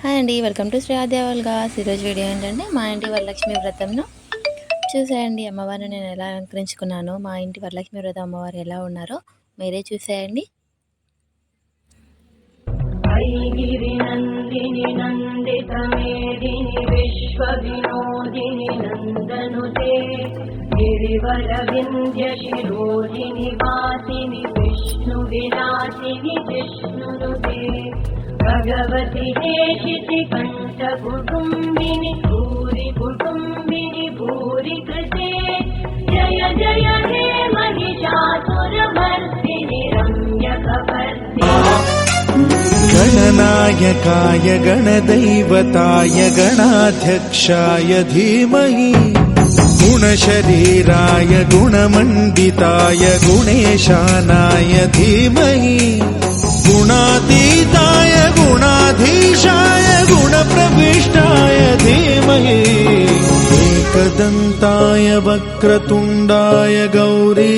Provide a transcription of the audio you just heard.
Hi అండి, welcome to Shri Aadya vlogs. ఈరోజు video ఏంటంటే మా ఇంటి వరలక్ష్మి వ్రతంను చూసేయండి. అమ్మవారిని నేను ఎలా అలంకరించుకున్నాను, మా ఇంటి వరలక్ష్మి వ్రతం అమ్మవారు ఎలా ఉన్నారో మీరే చూసేయండి. నందిని నందితమేదిని విశ్వ వినోదిని నందనుతే గిరివర వింధ్య శిరోధిని వాసిని విష్ణు విలాసిని విష్ణునుతే భగవతి హేషితి కంఠ కుటుంబిని భూరి కుటుంబిని భూరి కృతే జయ జయ హే महिषासुरमर्दिनि रम्यकपर्दिनि गणनायकाय गणदैवताय गणाध्यक्षाय धीमहि गुणशरीराय गुणमण्डिताय गुणेशानाय धीमहि गुणातीताय गुणाधीशाय गुणप्रविष्टाय धीमहि एकदन्ताय वक्रतुण्डाय गौरी